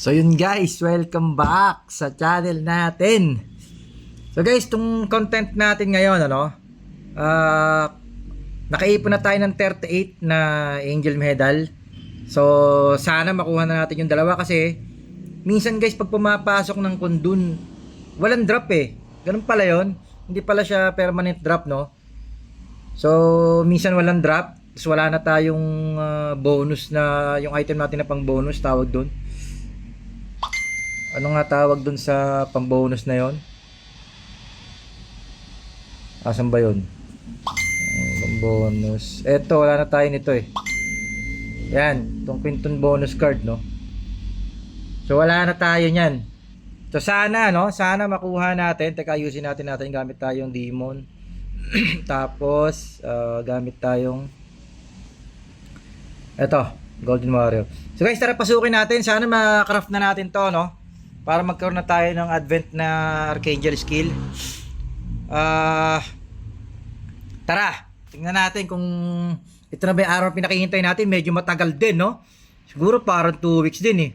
So yun guys, welcome back sa channel natin. So guys, itong content natin ngayon, nakaipon na tayo ng 38 na Angel Medal. So sana makuha na natin yung dalawa kasi minsan guys pag pumapasok ng kundun, walang drop eh. Ganun pala yun. Hindi pala siya permanent drop, no? So minsan walang drop. So wala na tayong bonus na yung item natin na pang bonus, tawag doon. Ano nga tawag dun sa pang-bonus na yon? Asan ba yun? Pang-bonus. Eto, wala na tayo nito eh. Yan, itong Quinton bonus card, no? So, wala na tayo nyan. So, sana, no? Sana makuha natin. Teka, ayusin natin gamit tayong demon. Tapos, gamit tayong eto, golden warrior. So, guys, tara pasukin natin. Sana makraft na natin to, no? Para magkaroon na tayo ng advent na Archangel skill. Tara, tingnan natin kung ito na ba yung araw pinakihintay natin. Medyo matagal din, no? Siguro parang 2 weeks din eh.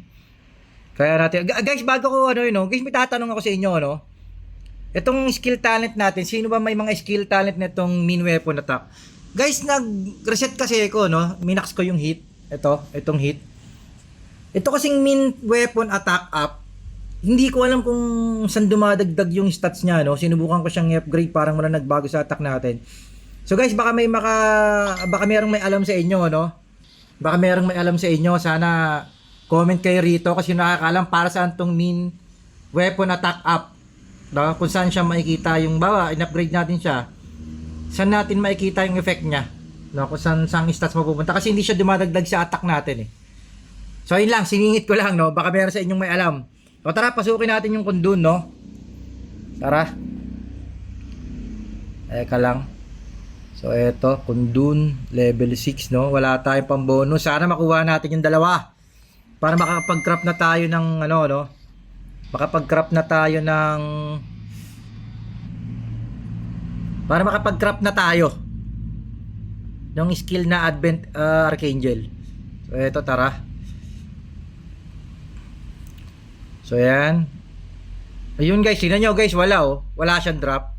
Kaya natin, guys, bago ko guys, may tatanong ako sa inyo, no? Itong skill talent natin, sino ba may mga skill talent na itong mean weapon attack? Guys, nag-reset kasi ako, no? Minax ko yung hit. Itong hit. Ito kasing mean weapon attack up. Hindi ko alam kung saan dumadagdag yung stats niya, no? Sinubukan ko siyang i-upgrade, parang wala nagbago sa attack natin. So guys, baka merong may alam sa inyo, no? Baka merong may alam sa inyo. Sana comment kayo rito kasi nakakaalam para saan tong mean weapon attack up. No? Kung saan siya makikita yung in-upgrade natin siya. Saan natin makikita yung effect niya? No? Kung saan stats mapupunta kasi hindi siya dumadagdag sa attack natin eh. So yun lang, siningit ko lang, no? Baka meron sa inyong may alam. So tara, pasukin natin yung kundun, no? Tara. Eka lang. So eto, kundun, level 6, no? Wala tayong pang bonus. Sana makuha natin yung dalawa. Para makapag-craft na tayo ng no? Makapag-craft na tayo ng para makapag-craft na tayo ng skill na Advent Archangel. So eto, tara. So yan. Ayun guys, tingnan nyo guys, wala siyang drop.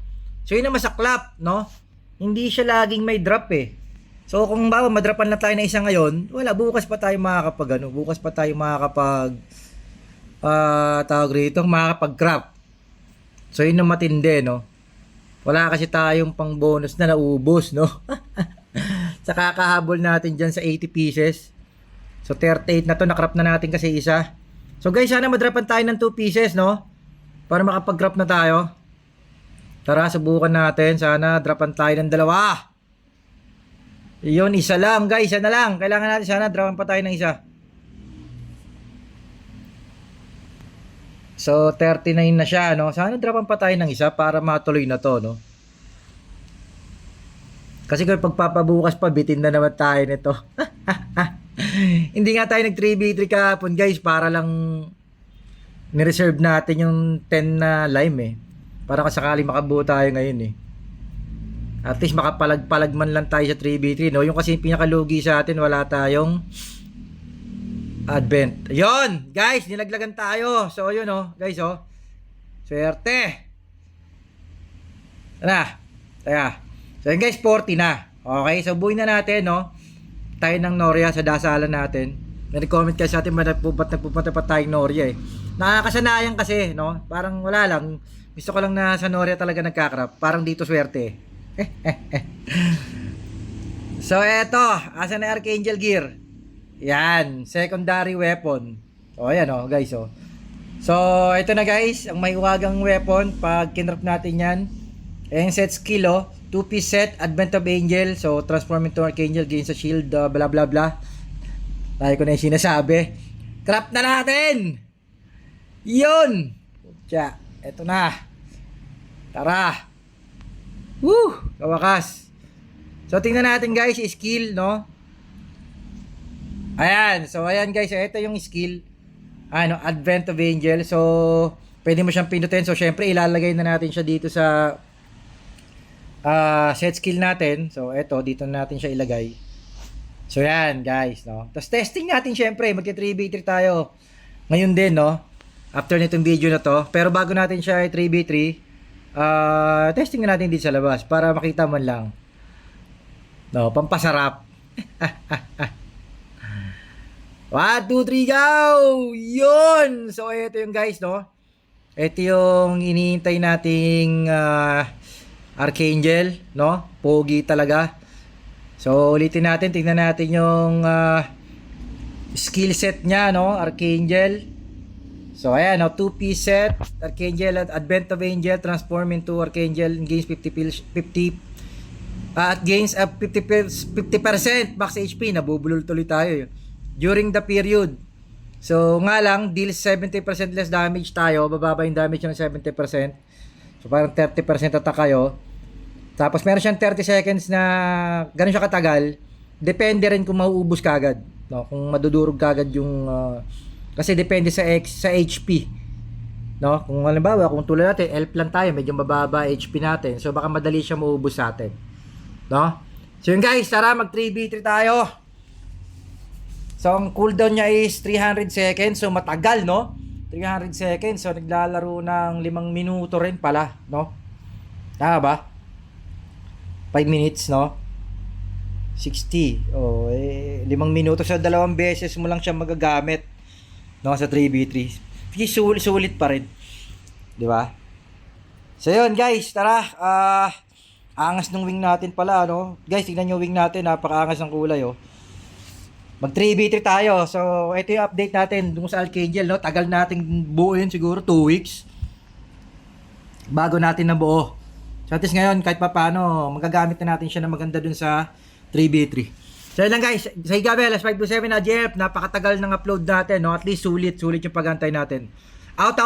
So yun ang masaklap, no? Hindi siya laging may drop eh. So kung madrapan na tayo na isa ngayon, bukas pa tayo bukas pa tayo makakapag tawag rito, makakapag-craft. So yun ang matindi, no? Wala kasi tayong pang bonus na naubos, no? Sa kakahabol natin dyan sa 80 pieces. So 38 na to, nakrap na natin kasi isa. So guys, sana madrapan tayo ng 2 pieces, no? Para makapag-drop na tayo. Tara, subukan natin. Sana drapan tayo ng dalawa. Yun, isa lang guys, isa na lang. Kailangan natin sana drapan pa tayo ng isa. So 39 na siya, no? Sana drapan pa tayo ng isa para matuloy na to, no? Kasi kung pagpapabukas pa, bitin na naman tayo nito. Hindi nga tayo nag 3v3 kahapon guys, para lang ni-reserve natin yung 10 na lime eh. Para kasakali makabuo tayo ngayon eh. At least makapalag-palag man lang tayo sa 3v3, no? Yung kasi pinakalugi sa atin, wala tayong advent. Ayun, guys, nilaglagan tayo. So yun guys, swerte. Tara. So yun guys, 40 na. Okay, so buuin na natin, no? Tayo ng Noria sa dasalan natin. May comment kasi sa atin, nagpupunta pa tayong Noria eh. Nakakasanayan kasi, no? Parang wala lang. Gusto ko lang na sa Noria talaga nagkakrap. Parang dito swerte eh. So eto, asa na Archangel gear? Yan, secondary weapon. So ayan guys So ito na guys, ang may uwagang weapon pag kinrap natin yan. Ayan, set skill 2-piece set, Advent of Angel. So, transform into Archangel, gain sa shield, blah blah blah. Tayo ko na yung sinasabi. Craft na natin! Yun! Tya, eto na. Tara! Woo! Kawakas. So, tingnan natin guys, skill, no? Ayan. So, ayan guys, ito yung skill. Advent of Angel. So, pwede mo siyang pinutin. So, syempre, ilalagay na natin siya dito sa set skill natin. So eto, dito natin siya ilagay. So yan guys, no. Tapos testing natin syempre, magti 3v3 tayo. ngayon din, no? After nitong video na to. Pero bago natin siya 3v3, testing natin dito sa labas para makita man lang. No, pampasarap. 1, 2, 3, go! Yun! So, ito yung guys, no? Ito yung iniintay nating Archangel, no? Pogi talaga. So, ulitin natin. Tingnan natin yung skill set niya, no? Archangel. So, ayan, no? 2-piece set. Archangel at Advent of Angel. Transform into Archangel. Gains 50 at gains up 50% max HP. Nabubulol tuloy tayo during the period. So nga lang, deals 70% less damage tayo. Bababa yung damage ng 70%. So parang 30% attack kayo. Tapos meron siyang 30 seconds na ganun siya katagal. Depende rin kung mauubos kagad, no? Kung madudurog kagad yung kasi depende sa HP, no? Kung halimbawa, kung tulad natin elf lang tayo, medyo mababa HP natin. So baka madali siya maubos sa atin, no? So yun guys, tara mag 3v3 tayo. So ang cooldown niya is 300 seconds. So matagal, no? 300 seconds. So naglalaro ng 5 minuto rin pala, no? Tama ba? 5 minutes, no? 60. Oh, 5 minuto sa 2 beses mo lang siya magagamit, no, sa 3v3. Sulit pa rin. 'Di ba? So yun guys, tara. Angas ng wing natin pala, no? Guys, tingnan niyo wing natin, napakaangas ng kulay, oh. Mag 3v3 tayo. So, ito yung update natin dun sa Archangel, no? Tagal nating buo yun, siguro 2 weeks. Bago natin nabuo. So, at least ngayon, kahit pa paano, magagamit na natin siya na maganda dun sa 3v3. So, yun lang guys. Sa Igabel, S527 na Jeff, napakatagal ng upload natin, no? At least sulit yung pag-antay natin. Out.